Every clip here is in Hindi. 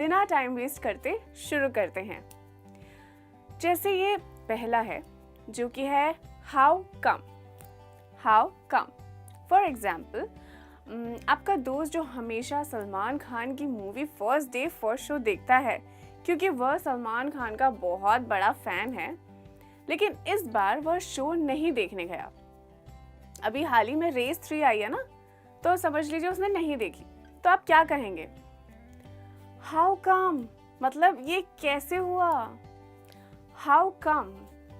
बिना टाइम वेस्ट करते शुरू करते हैं। जैसे ये पहला है जो कि है how come. How come for example, आपका दोस्त जो हमेशा सलमान खान की movie first day first show देखता है क्योंकि वह सलमान खान का बहुत बड़ा फैन है, लेकिन इस बार वह शो नहीं देखने गया। अभी हाल ही में रेस 3 आई है ना, तो समझ लीजिए उसने नहीं देखी। तो आप क्या कहेंगे? हाउ कम, मतलब ये कैसे हुआ? हाउ कम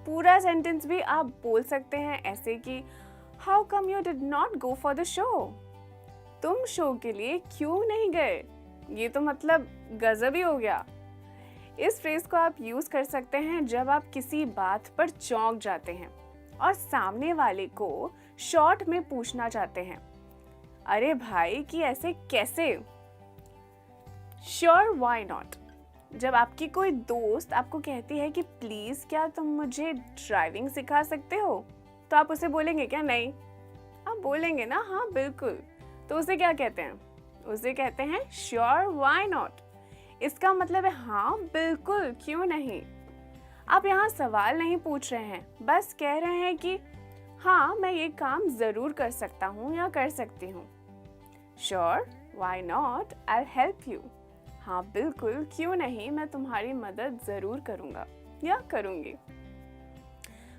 पूरा सेंटेंस भी आप बोल सकते हैं ऐसे कि how come you did not go for the show. तुम शो के लिए क्यों नहीं गए? ये तो मतलब गजब ही हो गया। इस फ्रेज को आप यूज कर सकते हैं जब आप किसी बात पर चौंक जाते हैं और सामने वाले को शॉर्ट में पूछना चाहते हैं, अरे भाई कि ऐसे कैसे? Sure why not. जब आपकी कोई दोस्त आपको कहती है कि प्लीज क्या तुम मुझे ड्राइविंग सिखा सकते हो, तो आप उसे बोलेंगे क्या? नहीं। आप बोलेंगे ना हाँ बिल्कुल। तो उसे क्या कहते हैं? उसे कहते हैं श्योर व्हाई नॉट। इसका मतलब है हाँ बिल्कुल, क्यों नहीं। आप यहाँ सवाल नहीं पूछ रहे हैं, बस कह रहे हैं कि हाँ मैं ये काम जरूर कर सकता हूँ या कर सकती हूँ। Sure why not, I help you. हाँ बिल्कुल, क्यों नहीं, मैं तुम्हारी मदद जरूर करूँगा या करूँगी।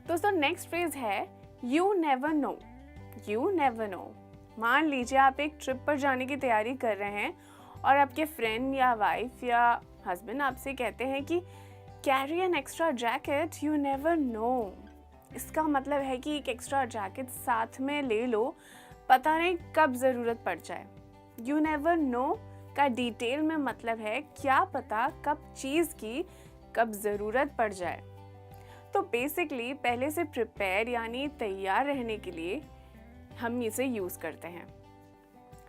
दोस्तों नेक्स्ट फ्रेज है you never no. You never no. मान लीजिए आप एक ट्रिप पर जाने की तैयारी कर रहे हैं और आपके फ्रेंड या वाइफ या हस्बैंड आपसे कहते हैं कि carry an extra jacket, you never no. इसका मतलब है कि एक एक्स्ट्रा जैकेट साथ में ले लो, पता नहीं कब ज़रूरत पड़ जाए। यू नेवर नो का डिटेल में मतलब है क्या पता कब चीज़ की कब ज़रूरत पड़ जाए। तो बेसिकली पहले से प्रिपेयर यानी तैयार रहने के लिए हम इसे यूज़ करते हैं।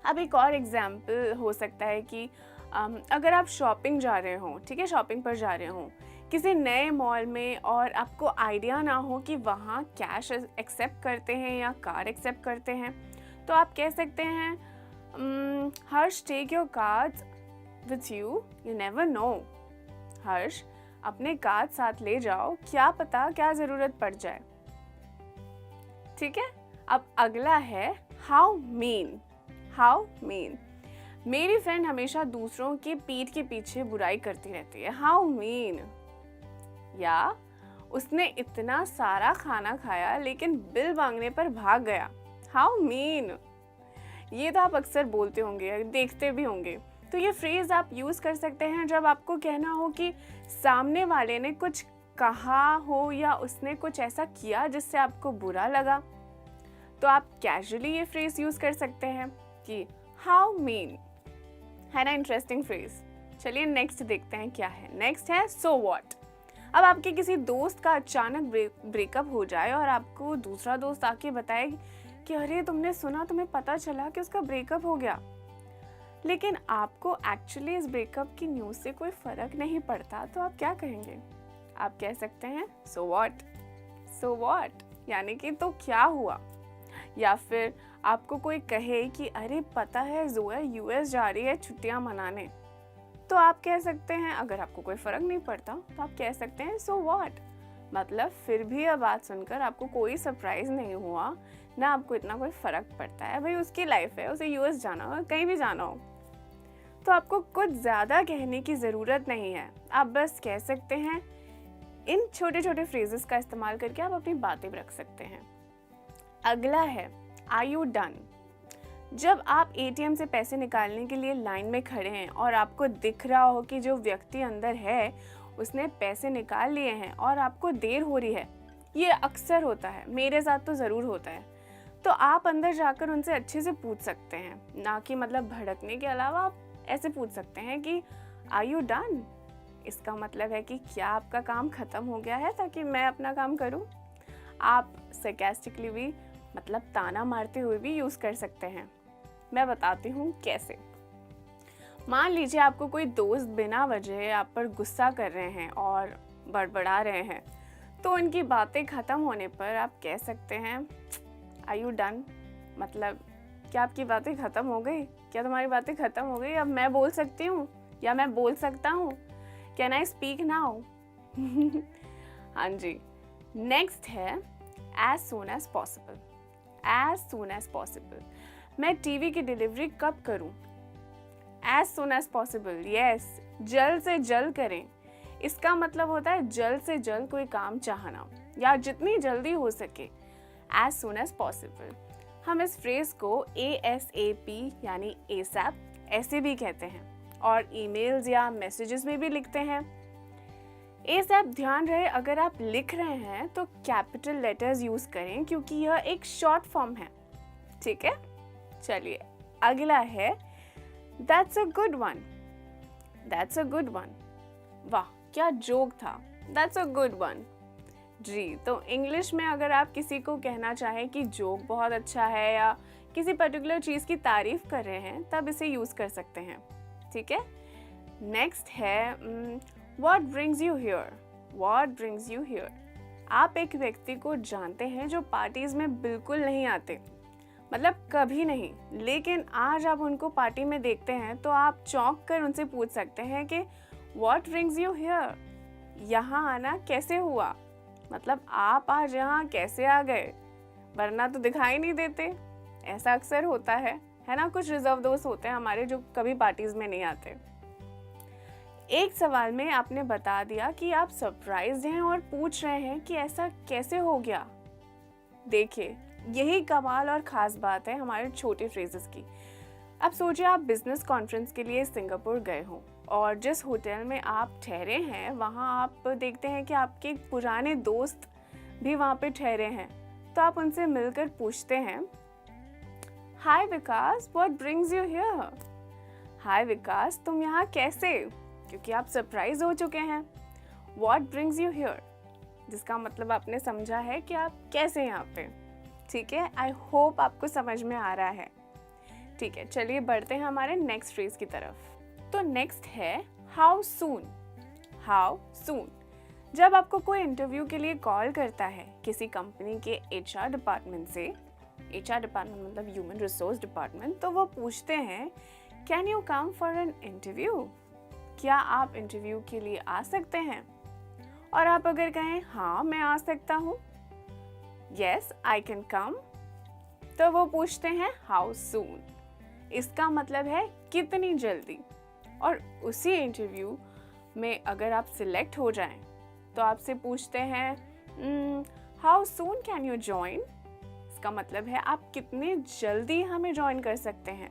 अब एक और एग्जाम्पल हो सकता है कि अगर आप शॉपिंग जा रहे हो, ठीक है, शॉपिंग पर जा रहे हो किसी नए मॉल में और आपको आइडिया ना हो कि वहाँ कैश एक्सेप्ट करते हैं या कार्ड एक्सेप्ट करते हैं, तो आप कह सकते हैं Harsh take your cards with you, you never know. Harsh अपने कार्ड साथ ले जाओ, क्या पता क्या ज़रूरत पड़ जाए। ठीक है। अब अगला है हाउ मीन। How mean. मेरी फ्रेंड हमेशा दूसरों की पीठ के पीछे बुराई करती रहती है, हाउ मीन। या उसने इतना सारा खाना खाया लेकिन बिल मांगने पर भाग गया, हाउ मीन। ये तो आप अक्सर बोलते होंगे, देखते भी होंगे। तो ये फ्रेज आप यूज कर सकते हैं जब आपको कहना हो कि सामने वाले ने कुछ कहा हो या उसने कुछ ऐसा किया जिससे आपको बुरा लगा। तो आप कैजुअली ये फ्रेज यूज कर सकते हैं कि हाउ मीन। है ना इंटरेस्टिंग फ्रेज। चलिए नेक्स्ट देखते हैं क्या है। नेक्स्ट है सो व्हाट। अब आपके किसी दोस्त का अचानक ब्रेकअप हो जाए और आपको दूसरा दोस्त आके बताए कि अरे तुमने सुना, तुम्हें पता चला कि उसका ब्रेकअप हो गया, लेकिन आपको एक्चुअली इस ब्रेकअप की न्यूज़ से कोई फर्क नहीं पड़ता, तो आप क्या कहेंगे? आप कह सकते हैं सो व्हाट। सो व्हाट यानी कि तो क्या हुआ। या फिर आपको कोई कहे कि अरे पता है जोया यूएस जा रही है छुट्टियां मनाने, तो आप कह सकते हैं, अगर आपको कोई फर्क नहीं पड़ता तो आप कह सकते हैं सो व्हाट। मतलब फिर भी यह बात सुनकर आपको कोई सरप्राइज नहीं हुआ, ना आपको इतना कोई फर्क पड़ता है, भाई उसकी लाइफ है, उसे यूएस जाना हो, कहीं भी जाना हो, तो आपको कुछ ज़्यादा कहने की ज़रूरत नहीं है। आप बस कह सकते हैं। इन छोटे छोटे फ्रेजेस का इस्तेमाल करके आप अपनी बातें रख सकते हैं। अगला है आर यू डन। जब आप एटीएम से पैसे निकालने के लिए लाइन में खड़े हैं और आपको दिख रहा हो कि जो व्यक्ति अंदर है उसने पैसे निकाल लिए हैं और आपको देर हो रही है, ये अक्सर होता है, मेरे साथ तो ज़रूर होता है, तो आप अंदर जाकर उनसे अच्छे से पूछ सकते हैं, ना कि मतलब भड़कने के अलावा आप ऐसे पूछ सकते हैं कि आर यू डन। इसका मतलब है कि क्या आपका काम ख़त्म हो गया है ताकि मैं अपना काम करूं। आप सरकास्टिकली भी, मतलब ताना मारते हुए भी यूज़ कर सकते हैं। मैं बताती हूँ कैसे। मान लीजिए आपको कोई दोस्त बिना वजह आप पर गुस्सा कर रहे हैं और बड़बड़ा रहे हैं, तो उनकी बातें ख़त्म होने पर आप कह सकते हैं आर यू डन। मतलब क्या आपकी बातें ख़त्म हो गई? क्या तुम्हारी बातें ख़त्म हो गई? अब मैं बोल सकती हूँ या मैं बोल सकता हूँ, कैन आई स्पीक नाउ? हाँ जी। नेक्स्ट है as soon as possible. As soon as possible, मैं टीवी की डिलीवरी कब करूँ? As soon as possible, yes, जल्द से जल्द करें। इसका मतलब होता है जल्द से जल्द कोई काम चाहना, या जितनी जल्दी हो सके, एज सून एज पॉसिबल। हम इस फ्रेज को ASAP यानी ASAP ऐसे भी कहते हैं, और ईमेल्स या मैसेजेस में भी लिखते हैं। ASAP ध्यान रहे, अगर आप लिख रहे हैं तो कैपिटल लेटर्स यूज करें, क्योंकि यह एक शॉर्ट फॉर्म है, ठीक है। चलिए अगला है that's a good one. That's a good one, वाह क्या जोक था, दैट्स अ गुड वन। जी, तो इंग्लिश में अगर आप किसी को कहना चाहें कि जोक बहुत अच्छा है या किसी पर्टिकुलर चीज़ की तारीफ कर रहे हैं, तब इसे यूज़ कर सकते हैं, ठीक है। नेक्स्ट है what brings you here. What brings you here, आप एक व्यक्ति को जानते हैं जो पार्टीज में बिल्कुल नहीं आते, मतलब कभी नहीं, लेकिन आज आप उनको पार्टी में देखते हैं तो आप चौंक कर उनसे पूछ सकते हैं कि व्हाट ब्रिंग्स यू हियर, यहाँ आना कैसे हुआ, मतलब आप आज यहाँ कैसे आ गए, वरना तो दिखाई नहीं देते। ऐसा अक्सर होता है ना। कुछ रिजर्व दोस्त होते हैं हमारे जो कभी पार्टीज में नहीं आते। एक सवाल में आपने बता दिया कि आप सरप्राइज हैं और पूछ रहे हैं कि ऐसा कैसे हो गया। देखिए, यही कमाल और ख़ास बात है हमारे छोटे फ्रेजेस की। अब सोचिए आप बिजनेस कॉन्फ्रेंस के लिए सिंगापुर गए हों, और जिस होटल में आप ठहरे हैं वहाँ आप देखते हैं कि आपके पुराने दोस्त भी वहाँ पे ठहरे हैं। तो आप उनसे मिलकर पूछते हैं, हाय विकास, व्हाट ब्रिंग्स यू हियर। हाय विकास, तुम यहाँ कैसे, क्योंकि आप सरप्राइज हो चुके हैं। व्हाट ब्रिंग्स यू हियर, जिसका मतलब आपने समझा है कि आप कैसे यहाँ पे, ठीक है। आई होप आपको समझ में आ रहा है, ठीक है। चलिए बढ़ते हैं हमारे नेक्स्ट फ्रेज की तरफ। तो नेक्स्ट है हाउ सून। हाउ सून, जब आपको कोई इंटरव्यू के लिए कॉल करता है किसी कंपनी के HR डिपार्टमेंट से, HR डिपार्टमेंट मतलब ह्यूमन रिसोर्स डिपार्टमेंट, तो वो पूछते हैं can you come for an interview, क्या आप इंटरव्यू के लिए आ सकते हैं। और आप अगर कहें हाँ मैं आ सकता हूँ, यस आई कैन कम, तो वो पूछते हैं हाउ सून। इसका मतलब है कितनी जल्दी। और उसी इंटरव्यू में अगर आप सिलेक्ट हो जाएं तो आपसे पूछते हैं how soon can you join. इसका मतलब है आप कितने जल्दी हमें ज्वाइन कर सकते हैं।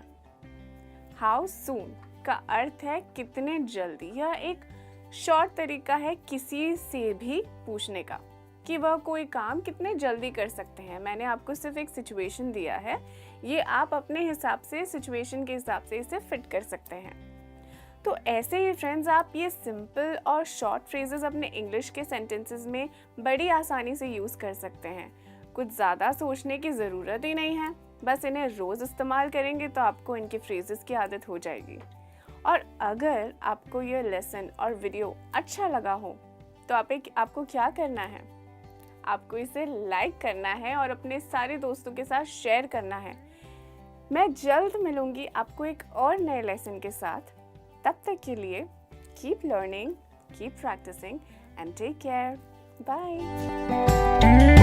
हाउ सून का अर्थ है कितने जल्दी। यह एक शॉर्ट तरीका है किसी से भी पूछने का कि वह कोई काम कितने जल्दी कर सकते हैं। मैंने आपको सिर्फ एक सिचुएशन दिया है, ये आप अपने हिसाब से सिचुएशन के हिसाब से इसे फिट कर सकते हैं। तो ऐसे ही फ्रेंड्स, आप ये सिंपल और शॉर्ट फ्रेजेस अपने इंग्लिश के सेंटेंसेस में बड़ी आसानी से यूज़ कर सकते हैं। कुछ ज़्यादा सोचने की ज़रूरत ही नहीं है, बस इन्हें रोज़ इस्तेमाल करेंगे तो आपको इनके फ्रेजेस की आदत हो जाएगी। और अगर आपको ये लेसन और वीडियो अच्छा लगा हो तो आपको क्या करना है, आपको इसे लाइक करना है और अपने सारे दोस्तों के साथ शेयर करना है। मैं जल्द मिलूंगी आपको एक और नए लेसन के साथ। तब तक के लिए keep learning, keep practicing and take care. Bye.